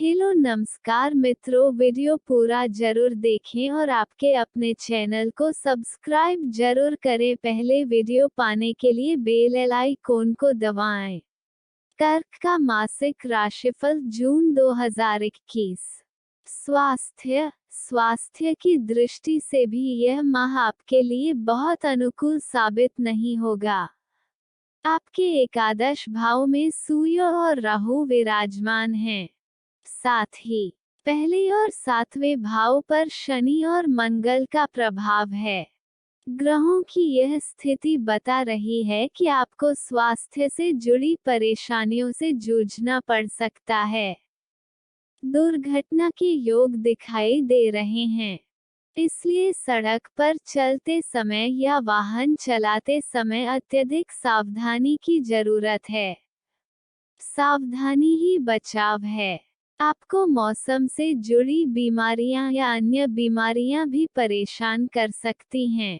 Hello नमस्कार मित्रों, video पूरा जरूर देखें और आपके अपने चैनल को सब्सक्राइब जरूर करें। पहले वीडियो पाने के लिए बेल आइकॉन को दबाएं। कर्क का मासिक राशिफल जून 2021। स्वास्थ्य की दृष्टि से भी यह माह आपके लिए बहुत अनुकूल साबित नहीं होगा। आपके एकादश भाव में सूर्य और राहु विराजमान हैं। साथ ही पहले और सातवें भाव पर शनि और मंगल का प्रभाव है। ग्रहों की यह स्थिति बता रही है कि आपको स्वास्थ्य से जुड़ी परेशानियों से जूझना पड़ सकता है। दुर्घटना के योग दिखाई दे रहे हैं, इसलिए सड़क पर चलते समय या वाहन चलाते समय अत्यधिक सावधानी की जरूरत है। सावधानी ही बचाव है। आपको मौसम से जुड़ी बीमारियां या अन्य बीमारियां भी परेशान कर सकती हैं।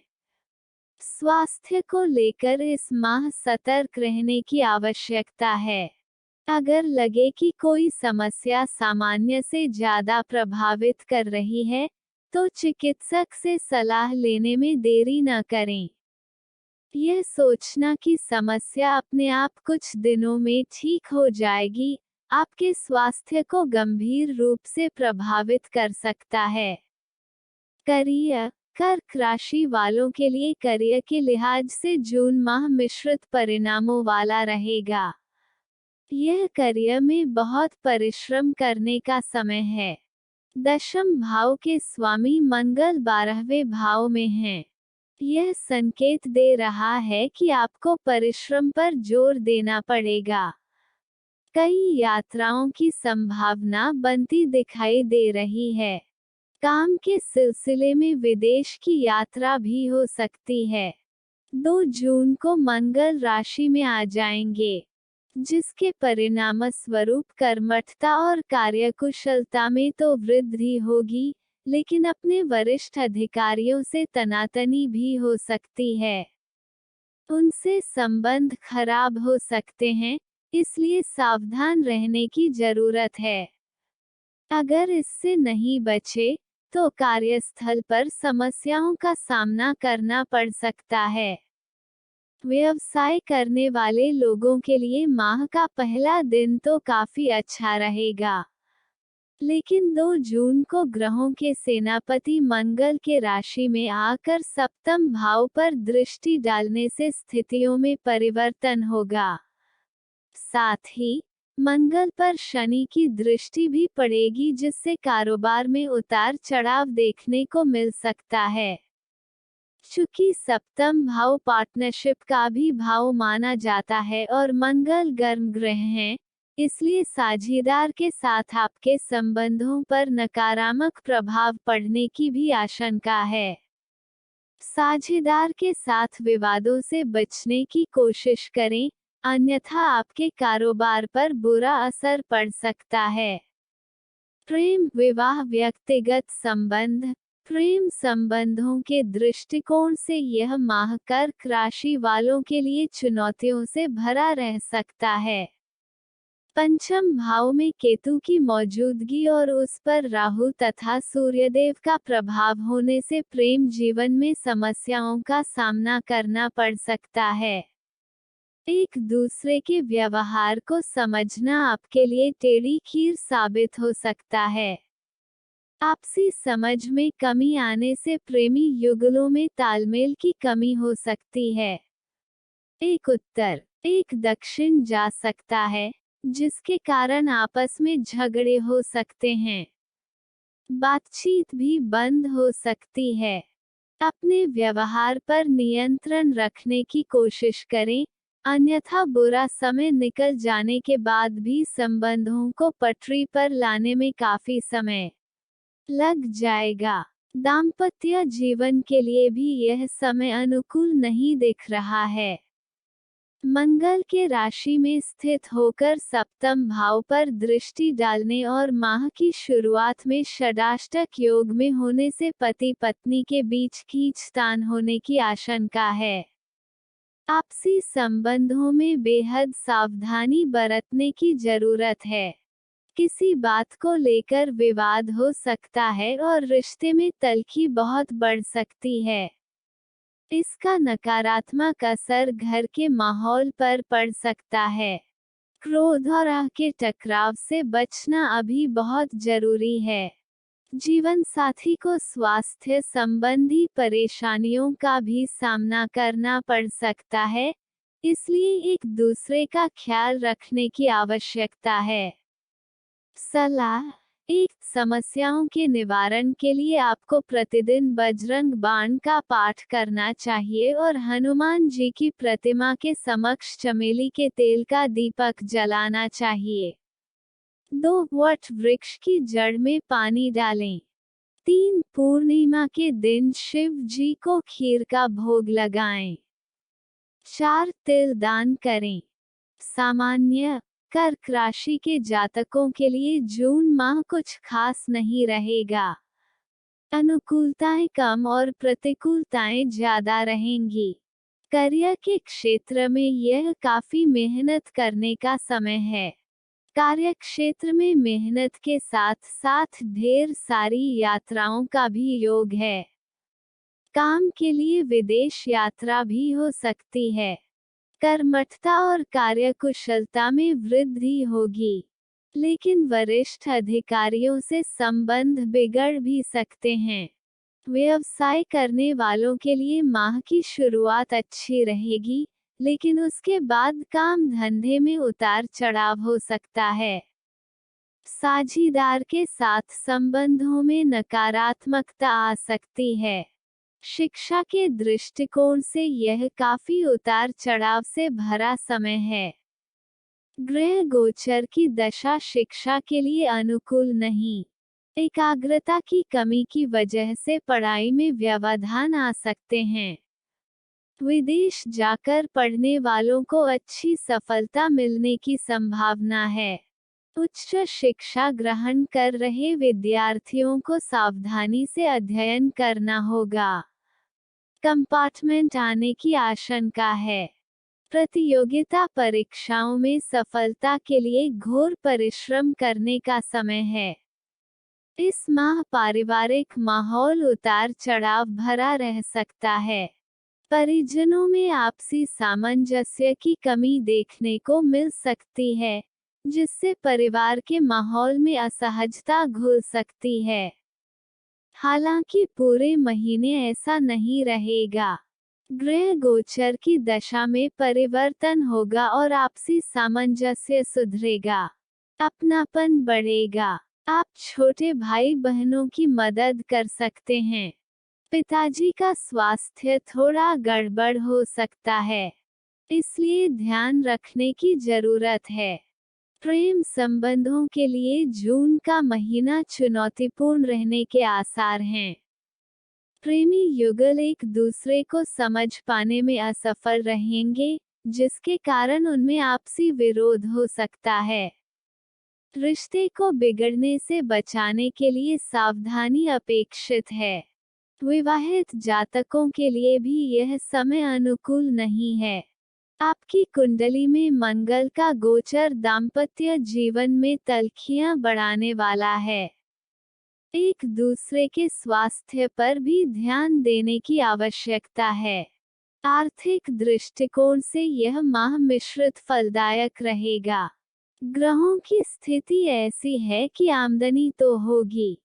स्वास्थ्य को लेकर इस माह सतर्क रहने की आवश्यकता है। अगर लगे कि कोई समस्या सामान्य से ज्यादा प्रभावित कर रही है, तो चिकित्सक से सलाह लेने में देरी न करें। यह सोचना कि समस्या अपने आप कुछ दिनों में ठीक हो जाएगी, आपके स्वास्थ्य को गंभीर रूप से प्रभावित कर सकता है। करियर। कर्क राशि वालों के लिए करियर के लिहाज से जून माह मिश्रित परिणामों वाला रहेगा। यह करियर में बहुत परिश्रम करने का समय है। दशम भाव के स्वामी मंगल 12वें भाव में हैं। यह संकेत दे रहा है कि आपको परिश्रम पर जोर देना पड़ेगा। कई यात्राओं की संभावना बनती दिखाई दे रही है। काम के सिलसिले में विदेश की यात्रा भी हो सकती है। 2 जून को मंगल राशि में आ जाएंगे, जिसके परिणामस्वरूप कर्मठता और कार्यकुशलता में तो वृद्धि होगी, लेकिन अपने वरिष्ठ अधिकारियों से तनातनी भी हो सकती है। उनसे संबंध खराब हो सकते हैं, इसलिए सावधान रहने की जरूरत है। अगर इससे नहीं बचे, तो कार्यस्थल पर समस्याओं का सामना करना पड़ सकता है। व्यवसाय करने वाले लोगों के लिए माह का पहला दिन तो काफी अच्छा रहेगा, लेकिन 2 जून को ग्रहों के सेनापति मंगल के राशि में आकर सप्तम भाव पर दृष्टि डालने से स्थितियों में परिवर्तन होगा। साथ ही मंगल पर शनि की दृष्टि भी पड़ेगी, जिससे कारोबार में उतार चढ़ाव देखने को मिल सकता है। चूंकि सप्तम भाव पार्टनरशिप का भी भाव माना जाता है और मंगल गर्म ग्रह हैं, इसलिए साझेदार के साथ आपके संबंधों पर नकारात्मक प्रभाव पड़ने की भी आशंका है। साझेदार के साथ विवादों से बचने की कोशिश करें, अन्यथा आपके कारोबार पर बुरा असर पड़ सकता है। प्रेम विवाह व्यक्तिगत संबंध। प्रेम संबंधों के दृष्टिकोण से यह माह कर्क राशि वालों के लिए चुनौतियों से भरा रह सकता है। पंचम भाव में केतु की मौजूदगी और उस पर राहु तथा सूर्यदेव का प्रभाव होने से प्रेम जीवन में समस्याओं का सामना करना पड़ सकता है। एक दूसरे के व्यवहार को समझना आपके लिए टेढ़ी खीर साबित हो सकता है। आपसी समझ में कमी आने से प्रेमी युगलों में तालमेल की कमी हो सकती है। एक उत्तर एक दक्षिण जा सकता है, जिसके कारण आपस में झगड़े हो सकते हैं। बातचीत भी बंद हो सकती है। अपने व्यवहार पर नियंत्रण रखने की कोशिश करें, अन्यथा बुरा समय निकल जाने के बाद भी संबंधों को पटरी पर लाने में काफी समय लग जाएगा। दाम्पत्य जीवन के लिए भी यह समय अनुकूल नहीं दिख रहा है। मंगल के राशि में स्थित होकर सप्तम भाव पर दृष्टि डालने और माह की शुरुआत में षडाष्टक योग में होने से पति पत्नी के बीच खींचतान होने की आशंका है। आपसी संबंधों में बेहद सावधानी बरतने की जरूरत है। किसी बात को लेकर विवाद हो सकता है और रिश्ते में तल्खी बहुत बढ़ सकती है। इसका नकारात्मक असर घर के माहौल पर पड़ सकता है। क्रोध और आह के टकराव से बचना अभी बहुत जरूरी है। जीवन साथी को स्वास्थ्य संबंधी परेशानियों का भी सामना करना पड़ सकता है, इसलिए एक दूसरे का ख्याल रखने की आवश्यकता है। सलाह: एक समस्याओं के निवारण के लिए आपको प्रतिदिन बजरंग बाण का पाठ करना चाहिए और हनुमान जी की प्रतिमा के समक्ष चमेली के तेल का दीपक जलाना चाहिए। 2 वट वृक्ष की जड़ में पानी डालें। 3 पूर्णिमा के दिन शिव जी को खीर का भोग लगाएं। 4 तिल दान करें। सामान्य कर्क राशि के जातकों के लिए जून माह कुछ खास नहीं रहेगा। अनुकूलताएं कम और प्रतिकूलताएं ज्यादा रहेंगी। करियर के क्षेत्र में यह काफी मेहनत करने का समय है। कार्य क्षेत्र में मेहनत के साथ साथ ढेर सारी यात्राओं का भी योग है। काम के लिए विदेश यात्रा भी हो सकती है। कर्मठता और कार्यकुशलता में वृद्धि होगी, लेकिन वरिष्ठ अधिकारियों से संबंध बिगड़ भी सकते हैं। व्यवसाय करने वालों के लिए माह की शुरुआत अच्छी रहेगी, लेकिन उसके बाद काम धंधे में उतार चढ़ाव हो सकता है। साझीदार के साथ संबंधों में नकारात्मकता आ सकती है। शिक्षा के दृष्टिकोण से यह काफी उतार चढ़ाव से भरा समय है। ग्रह गोचर की दशा शिक्षा के लिए अनुकूल नहीं। एकाग्रता की कमी की वजह से पढ़ाई में व्यवधान आ सकते हैं। विदेश जाकर पढ़ने वालों को अच्छी सफलता मिलने की संभावना है। उच्च शिक्षा ग्रहण कर रहे विद्यार्थियों को सावधानी से अध्ययन करना होगा। कंपार्टमेंट आने की आशंका है। प्रतियोगिता परीक्षाओं में सफलता के लिए घोर परिश्रम करने का समय है। इस माह पारिवारिक माहौल उतार चढ़ाव भरा रह सकता है। परिजनों में आपसी सामंजस्य की कमी देखने को मिल सकती है, जिससे परिवार के माहौल में असहजता घुल सकती है। हालांकि पूरे महीने ऐसा नहीं रहेगा। ग्रह गोचर की दशा में परिवर्तन होगा और आपसी सामंजस्य सुधरेगा। अपनापन बढ़ेगा। आप छोटे भाई बहनों की मदद कर सकते हैं। पिताजी का स्वास्थ्य थोड़ा गड़बड़ हो सकता है, इसलिए ध्यान रखने की जरूरत है। प्रेम संबंधों के लिए जून का महीना चुनौतीपूर्ण रहने के आसार हैं। प्रेमी युगल एक दूसरे को समझ पाने में असफल रहेंगे, जिसके कारण उनमें आपसी विरोध हो सकता है। रिश्ते को बिगड़ने से बचाने के लिए सावधानी अपेक्षित है। विवाहित जातकों के लिए भी यह समय अनुकूल नहीं है। आपकी कुंडली में मंगल का गोचर दाम्पत्य जीवन में तल्खियां बढ़ाने वाला है। एक दूसरे के स्वास्थ्य पर भी ध्यान देने की आवश्यकता है। आर्थिक दृष्टिकोण से यह माह मिश्रित फलदायक रहेगा। ग्रहों की स्थिति ऐसी है कि आमदनी तो होगी,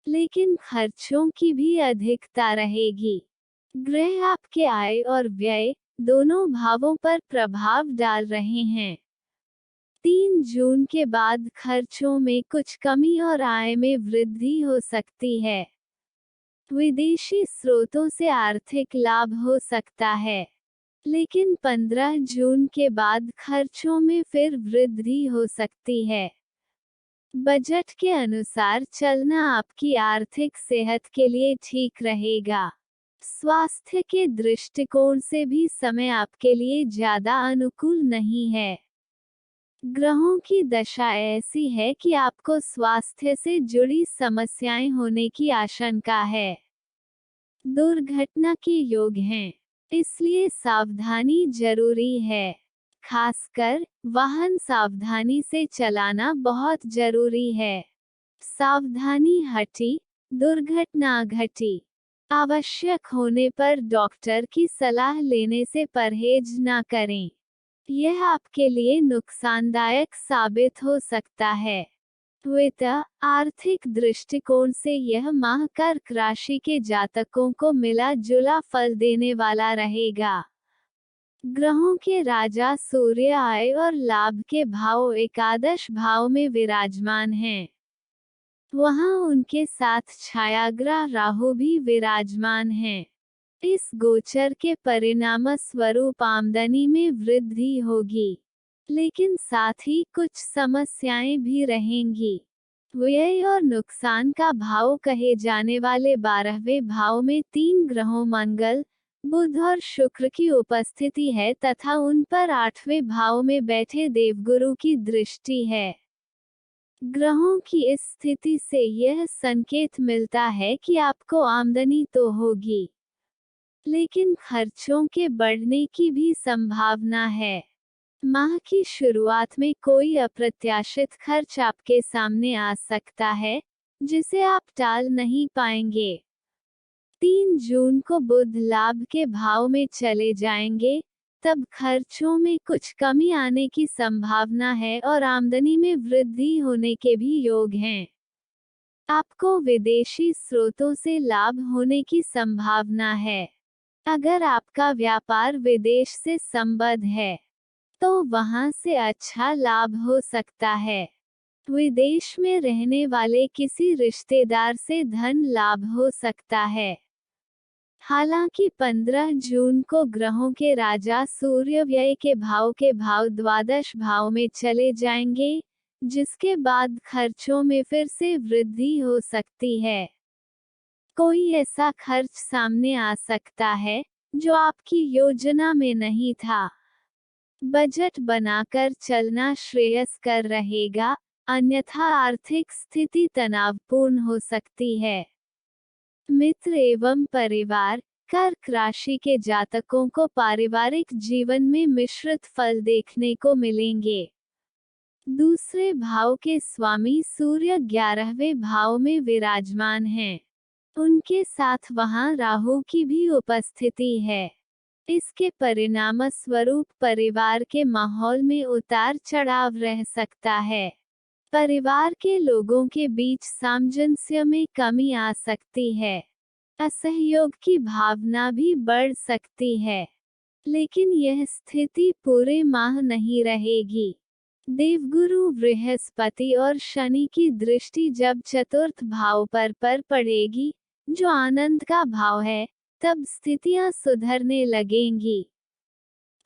लेकिन खर्चों की भी अधिकता रहेगी। ग्रह आपके आय और व्यय दोनों भावों पर प्रभाव डाल रहे हैं। 3 जून के बाद खर्चों में कुछ कमी और आय में वृद्धि हो सकती है। विदेशी स्रोतों से आर्थिक लाभ हो सकता है, लेकिन 15 जून के बाद खर्चों में फिर वृद्धि हो सकती है। बजट के अनुसार चलना आपकी आर्थिक सेहत के लिए ठीक रहेगा। स्वास्थ्य के दृष्टिकोण से भी समय आपके लिए ज्यादा अनुकूल नहीं है। ग्रहों की दशा ऐसी है कि आपको स्वास्थ्य से जुड़ी समस्याएं होने की आशंका है। दुर्घटना के योग हैं, इसलिए सावधानी जरूरी है। खासकर वाहन सावधानी से चलाना बहुत जरूरी है। सावधानी हटी, दुर्घटना घटी। आवश्यक होने पर डॉक्टर की सलाह लेने से परहेज न करें। यह आपके लिए नुकसानदायक साबित हो सकता है। वित्त आर्थिक दृष्टिकोण से यह माह कर्क राशि के जातकों को मिला जुला फल देने वाला रहेगा। ग्रहों के राजा सूर्य आय और लाभ के भाव एकादश भाव में विराजमान हैं। वहां उनके साथ छायाग्रह राहु भी विराजमान हैं। इस गोचर के परिणाम स्वरूप आमदनी में वृद्धि होगी, लेकिन साथ ही कुछ समस्याएं भी रहेंगी। व्यय और नुकसान का भाव कहे जाने वाले 12वें भाव में 3 ग्रहों मंगल, बुध और शुक्र की उपस्थिति है तथा उन पर 8वें भाव में बैठे देवगुरु की दृष्टि है। ग्रहों की इस स्थिति से यह संकेत मिलता है कि आपको आमदनी तो होगी, लेकिन खर्चों के बढ़ने की भी संभावना है। माह की शुरुआत में कोई अप्रत्याशित खर्च आपके सामने आ सकता है, जिसे आप टाल नहीं पाएंगे। 3 जून को बुध लाभ के भाव में चले जाएंगे, तब खर्चों में कुछ कमी आने की संभावना है और आमदनी में वृद्धि होने के भी योग हैं। आपको विदेशी स्रोतों से लाभ होने की संभावना है। अगर आपका व्यापार विदेश से संबद्ध है, तो वहां से अच्छा लाभ हो सकता है। विदेश में रहने वाले किसी रिश्तेदार से धन लाभ हो सकता है। हालांकि 15 जून को ग्रहों के राजा सूर्य व्यय के भाव द्वादश भाव में चले जाएंगे, जिसके बाद खर्चों में फिर से वृद्धि हो सकती है। कोई ऐसा खर्च सामने आ सकता है जो आपकी योजना में नहीं था। बजट बनाकर चलना श्रेयस्कर रहेगा, अन्यथा आर्थिक स्थिति तनावपूर्ण हो सकती है। मित्र एवं परिवार कर्क राशि के जातकों को पारिवारिक जीवन में मिश्रित फल देखने को मिलेंगे। दूसरे भाव के स्वामी सूर्य 11वें भाव में विराजमान हैं। उनके साथ वहां राहु की भी उपस्थिति है। इसके परिणाम स्वरूप परिवार के माहौल में उतार चढ़ाव रह सकता है। परिवार के लोगों के बीच सामंजस्य में कमी आ सकती है। असहयोग की भावना भी बढ़ सकती है, लेकिन यह स्थिति पूरे माह नहीं रहेगी। देवगुरु बृहस्पति और शनि की दृष्टि जब चतुर्थ भाव पर पड़ेगी, जो आनंद का भाव है, तब स्थितियां सुधरने लगेंगी।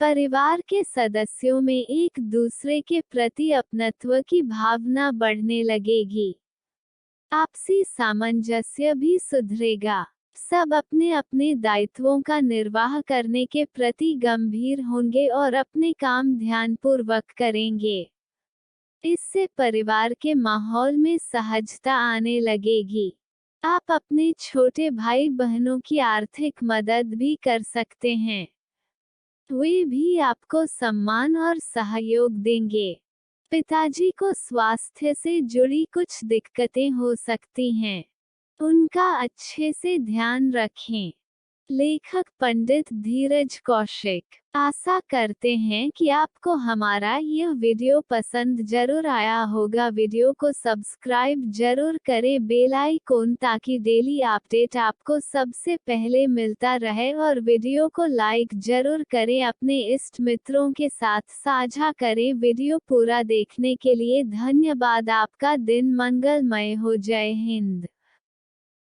परिवार के सदस्यों में एक दूसरे के प्रति अपनत्व की भावना बढ़ने लगेगी। आपसी सामंजस्य भी सुधरेगा। सब अपने अपने दायित्वों का निर्वाह करने के प्रति गंभीर होंगे और अपने काम ध्यानपूर्वक करेंगे। इससे परिवार के माहौल में सहजता आने लगेगी। आप अपने छोटे भाई बहनों की आर्थिक मदद भी कर सकते हैं। वे भी आपको सम्मान और सहयोग देंगे। पिताजी को स्वास्थ्य से जुड़ी कुछ दिक्कतें हो सकती हैं। उनका अच्छे से ध्यान रखें। लेखक पंडित धीरज कौशिक। आशा करते हैं कि आपको हमारा यह वीडियो पसंद जरूर आया होगा। वीडियो को सब्सक्राइब जरूर करें, बेल आइकन, ताकि डेली अपडेट आपको सबसे पहले मिलता रहे, और वीडियो को लाइक जरूर करें। अपने इष्ट मित्रों के साथ साझा करें। वीडियो पूरा देखने के लिए धन्यवाद। आपका दिन मंगलमय हो। जय हिंद।